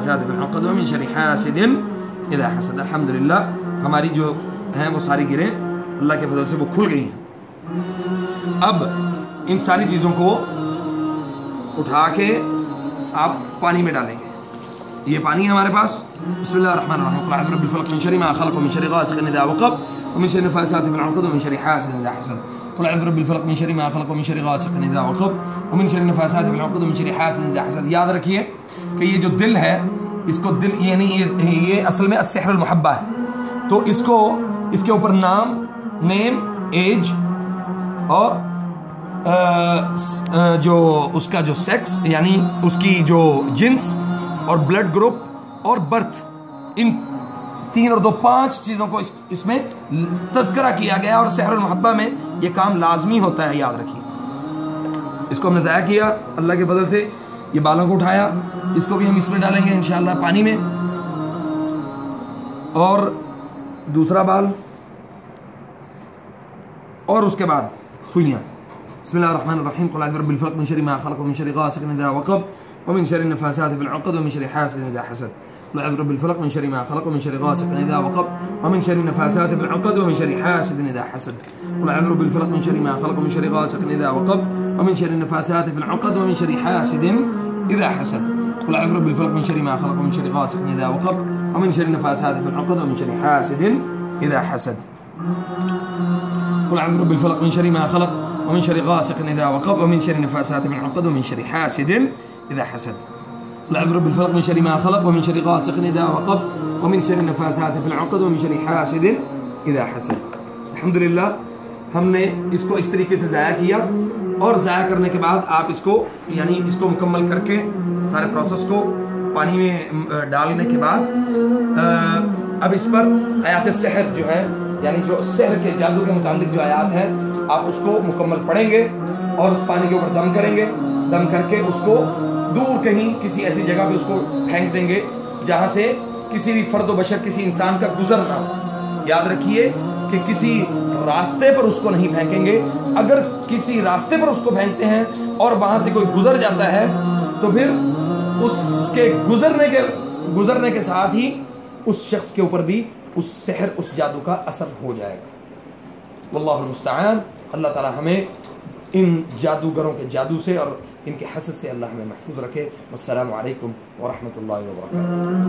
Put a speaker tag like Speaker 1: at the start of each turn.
Speaker 1: नफासात fill उक़द व मिन शर्रि हासिदिन इज़ा हसद। अल्हम्दुलिल्लाह हमारी जो हैं वो सारी गिरें अल्लाह के फजल से वो खुल गई हैं। अब इन सारी चीज़ों को उठा के आप पानी में डालेंगे। ये पानी है हमारे पास। बिस्मिल्लाहिर्रहमानिर्रहीम। क़ुल अऊज़ु बिरब्बिल फ़लक़ मिन शर्रि मा ख़लक़ मिन शर्रि गासिक़िन इज़ा वक़ब व मिन शर्रि नफ़ासाति फ़िल उक़द व मिन शर्रि हासिदिन इज़ा हसद। क़ुल अऊज़ु बिरब्बिल फ़लक़ मिन शर्रि मा ख़लक़ मिन शर्रि गासिक़िन इज़ा वक़ब व मिन शर्रि नफ़ासाति फ़िल उक़द व मिन शर्रि हासिदिन इज़ा हसद। याद रखिए कि ये जो दिल है, इसको दिल यानी ये असल में अस्सिहरुल मुहब्बा है। तो इसको इसके ऊपर नाम, नेम, एज और जो उसका जो सेक्स यानी उसकी जो जिन्स और ब्लड ग्रुप और बर्थ, इन 3 और 2 5 चीज़ों को इसमें तज़किरा किया गया। और सहरुल मुहब्बा में ये काम लाजमी होता है, याद रखिए। इसको हमने ज़ाया किया अल्लाह के फजल से, ये बालों को उठाया, इसको भी हम इसमें डालेंगे इंशाअल्लाह पानी में। और दूसरा बाल, और उसके बाद सुइयाँ। बिस्मिल्लाहिर्रहमानिर्रहीम। क़ुल अऊज़ु बिरब्बिल फ़लक़ मिन शर्रि मा ख़लक़ व मिन शर्रि गासिक़िन इज़ा वक़ब व मिन शर्रि नफ़ासाति फ़िल उक़द व मिन शर्रि हासिदिन इज़ा हसद। क़ुल अऊज़ु बिरब्बिल फ़लक़ मिन शर्रि मा ख़लक़ व मिन शर्रि गासिक़िन इज़ा वक़ब व मिन शर्रि नफ़ासाति फ़िल उक़द व मिन शर्रि हासिदिन इज़ा हसद। क़ुल अऊज़ु बिरब्बिल फ़लक़ मिन शर्रि मा ख़लक़ व मिन शर्रि गासिक़िन इज़ा वक़ब व मिन शर्रि नफ़ासाति फ़िल उक़द व मिन शर्रि हासिदिन इज़ा हसद। क़ुल अऊज़ु बिरब्बिल फ़लक़ मिन शर्रि मा ख़लक़ व मिन शर्रि गासिक़िन इज़ा वक़ब व मिन शर्रि नफ़ासाति फ़िल उक़द व मिन शर्रि हासिदिन इज़ा हसद। क़ुल अऊज़ु बिरब्बिल फ़लक़ मिन शर्रि मा ख़लक़ व मिन शर्रि गासिक़िन इज़ा वक़ब व मिन शर्रि नफ़ासाति फ़िल उक़द व मिन शर्रि हासिदिन इज़ा हसद। क़ुल अऊज़ु बिरब्बिल फ़लक़ मिन शर्रि मा ख़लक़ व मिन शर्रि गासिक़िन इज़ा वक़ब व मिन शर्रि नफ़ासाति फ़िल उक़द व मिन शर्रि हासिदिन इज़ा हसद। अल्हम्दुलिल्लाह हमने इसको इस तरीके से ज़ाया किया। और ज़ाया करने के बाद आप इसको यानी इसको मुकम्मल करके सारे प्रोसेस को पानी में डालने के बाद अब इस पर आयात सहर जो है यानी जो सहर के जादू के मुतालिक जो आयात है आप उसको मुकम्मल पढ़ेंगे और उस पानी के ऊपर दम करेंगे। दम करके उसको दूर कहीं किसी ऐसी जगह पे उसको फेंक देंगे जहाँ से किसी भी फर्द व बशर, किसी इंसान का गुजर ना हो। याद रखिए कि किसी रास्ते पर उसको नहीं फेंकेंगे। अगर किसी रास्ते पर उसको फेंकते हैं और वहाँ से कोई गुजर जाता है तो फिर उसके गुजरने के साथ ही उस शख्स के ऊपर भी उस सहर, उस जादू का असर हो जाएगा। वल्लाहुल मुस्तआन। अल्लाह ताला हमें इन जादूगरों के जादू से और इनके हसद से अल्लाह हमें महफूज रखे। वस्सलामु अलैकुम व रहमतुल्लाहि व बरकातुहू।